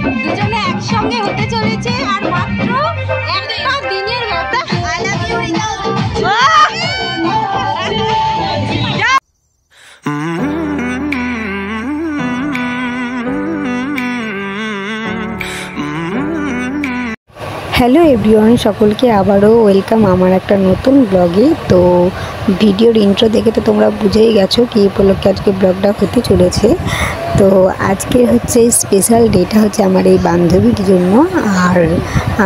দুজনে একসঙ্গে হতে চলেছে আর মাত্র একটা দিনের ব্যাপার। হ্যালো এভরিওয়ান, সকলকে আবারও ওয়েলকাম আমার একটা নতুন ব্লগে। তো ভিডিওর ইন্ট্রো দেখে তো তোমরা বুঝেই গেছো কি উপলক্ষে আজকে ব্লগটা হতে চলেছে। তো আজকে হচ্ছে স্পেশাল ডেটা হচ্ছে আমার এই বান্ধবীর জন্য, আর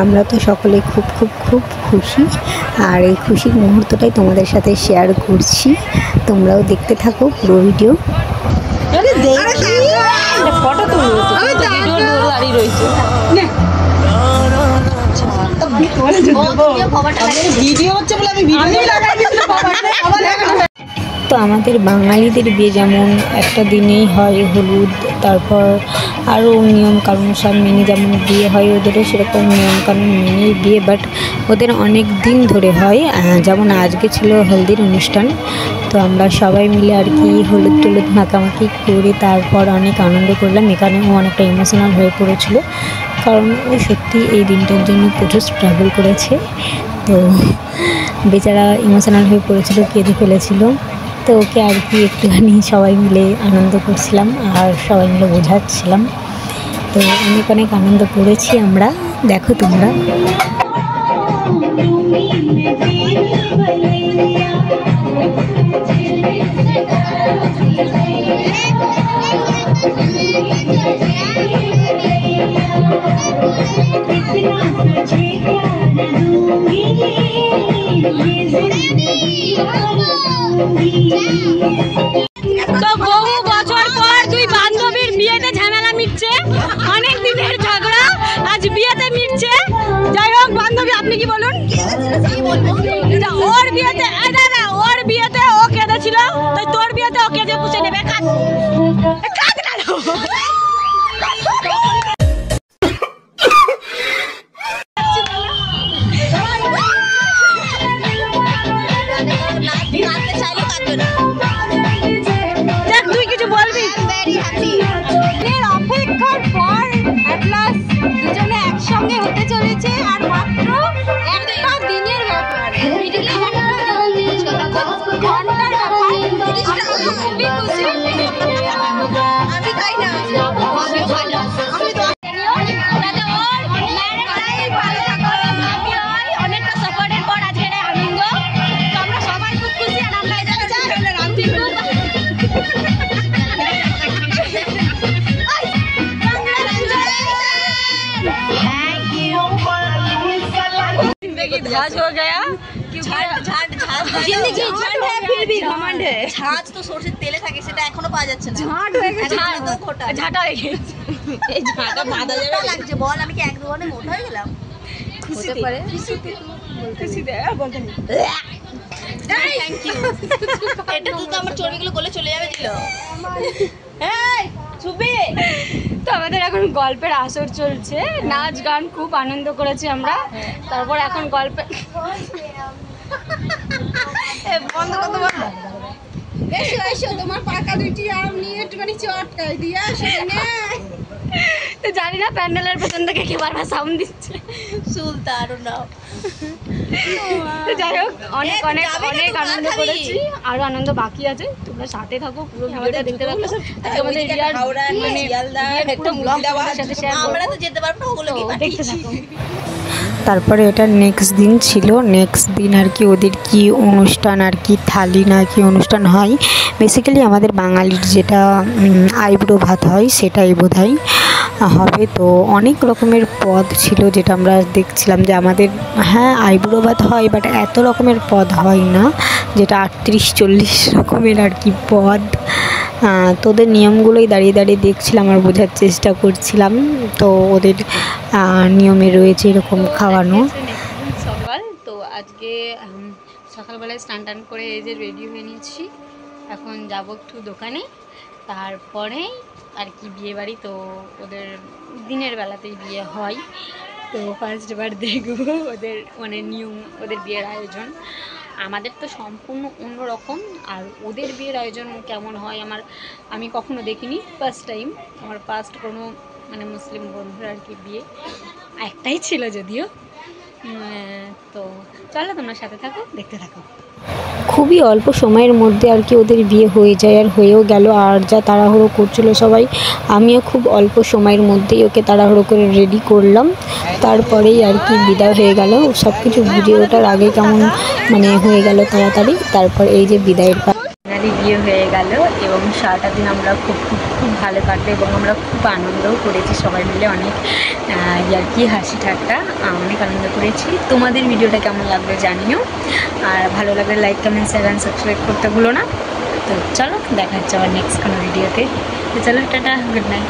আমরা তো সকলে খুব খুব খুব খুশি, আর এই খুশির মুহূর্তটাই তোমাদের সাথে শেয়ার করছি। তোমরাও দেখতে থাকো পুরো ভিডিও। তো আমাদের বাঙালিদের বিয়ে যেমন একটা দিনেই হয় হলুদ, তারপর আরও নিয়মকানুন সব মেনে যেমন বিয়ে হয়, ওদেরও সেরকম নিয়মকানুন মেনেই বিয়ে, বাট ওদের অনেক দিন ধরে হয়। যেমন আজকে ছিল হলদির অনুষ্ঠান, তো আমরা সবাই মিলে আর কি হলুদ টলুদ মাখামাখি করে তারপর অনেক আনন্দ করলাম। এখানেও অনেকটা ইমোশনাল হয়ে পড়েছিল, কারণ ও সত্যি এই দিনটার জন্য প্রচুর স্ট্রাগল করেছে। তো বেচারা ইমোশনাল হয়ে পড়েছিল, কেঁদে ফেলেছিল। তো ওকে আর কি একটুখানি সবাই মিলে আনন্দ করছিলাম আর সবাই মিলে বোঝাচ্ছিলাম। তো অনেক অনেক আনন্দ করেছি আমরা, দেখো তোমরা। তো বহু বছর পর দুই বান্ধবীর বিয়েতে ঝামেলা মিটছে, অনেক দিনের ঝগড়া আজ বিয়েতে মিটছে। যাই হোক বান্ধবী, আপনি কি বলুন? ওর বিয়েতে ওর বিয়েতে ও কেঁদেছিল, তো তোর বিয়েতে ও কেঁদে পুষে নেবে। তুই কিছু বলবি? অপেক্ষার পর at last দুজনে একসঙ্গে হতে চলেছে আর মাত্র একটা দিনের ব্যাপার, ঘন্টার ব্যাপার। খুবই খুশি আমি, তাই না? অনেকটা সাপোর্টের পর আজকে আনন্দ, তো আমরা সবাই খুব খুশি। আর আমরা झाज हो गया जिंदगी झंड है फिर भी घमंड है। झाज तो সরষের তেলে থাকে, সেটা এখনো পাওয়া যাচ্ছে না। ঝাঁট হয়ে গেছে, ঝাঁটা হয়ে গেছে। এই ঝাঁটা বাঁধা যাবে লাগছে বল? আমি কি এক দুবারে মোটা হয়ে গেলাম? হতে পারে, খুশিতে বলতে নেই। Thank you. এটা তো আমার চর্বিগুলো গলে চলে যাবে দিল। এই ছবি। তো আমাদের এখন গল্পের আসর চলছে, নাচ গান খুব আনন্দ করেছি আমরা। তারপর এখন গল্পে বন্ধ করতে বলো। এসো এসো, তোমার পাকা দুইটি আম নিয়ে একটুখানি চটকাই দিয়ে সেখানে। তো জানি না প্যান্ডেলের পেছন থেকে কি বারবার সাউন্ড দিচ্ছে, সুলতান নাও। তো যাই হোক, অনেক অনেক অনেক আনন্দ করেছি, আরো আনন্দ বাকি আছে। তোমরা সাথে থাকো, পুরো ভিডিওটা দেখতে থাকো। আমাদের দেখতে থাকো। তারপরে এটা নেক্সট দিন ছিল। নেক্সট দিন আর কি ওদের কি অনুষ্ঠান আর কি থালি না কি অনুষ্ঠান হয়, বেসিক্যালি আমাদের বাঙালির যেটা আইবুড়ো ভাত হয় সেটাই বোধহয় হবে। তো অনেক রকমের পদ ছিল, যেটা আমরা দেখছিলাম যে আমাদের হ্যাঁ আইবুড়ো ভাত হয়, বাট এত রকমের পদ হয় না, যেটা 38-40 রকমের আর কি পদ। তোদের নিয়মগুলোই দাঁড়িয়ে দাঁড়িয়ে দেখছিলাম আর বোঝার চেষ্টা করছিলাম। তো ওদের নিয়মে রয়েছে এরকম খাওয়ানো। সকাল তো আজকে সকালবেলায় স্নান টান করে এই যে রেডি হয়ে নিয়েছি, এখন যাবো একটু দোকানে, তারপরেই আর কি বিয়ে বাড়ি। তো ওদের দিনের বেলাতেই বিয়ে হয়, তো ফার্স্ট বার দেখবো ওদের মানে নিয়ম, ওদের বিয়ের আয়োজন। আমাদের তো সম্পূর্ণ অন্যরকম, আর ওদের বিয়ের আয়োজন কেমন হয় আমি কখনো দেখিনি, ফার্স্ট টাইম। আমার ফার্স্ট কোনো মানে মুসলিম বন্ধুরা আর কি বিয়ে, একটাই ছিল যদিও। তো চলো তোমরা সাথে থাকো, দেখতে থাকো। খুবই অল্প সময়ের মধ্যে আর কি ওদের বিয়ে হয়ে যায়, আর হয়েও গেল। আর যা তাড়াহুড়ো করছিল সবাই, আমিও খুব অল্প সময়ের মধ্যেই ওকে তাড়াহুড়ো করে রেডি করলাম। তারপরেই আর কি বিদায় হয়ে গেল। সব কিছু বুঝে ওঠার আগে কেমন মানে হয়ে গেল তাড়াতাড়ি। তারপর এই যে বিদায়ের ফাইনালি বিয়ে হয়ে গেল, এবং সারাটা দিন আমরা খুব খুব খুব ভালো কাটলো, এবং আমরা খুব আনন্দও করেছি সবাই মিলে, অনেক আর কি হাসি ঠাট্টা, অনেক আনন্দ করেছি। তোমাদের ভিডিওটা কেমন লাগলো জানিও, আর ভালো লাগলে like comment share and subscribe করতে ভুলো না। তো চলো দেখা হচ্ছে আবার নেক্সট কোনো ভিডিওতে। তো চলো টাটা, গুড নাইট।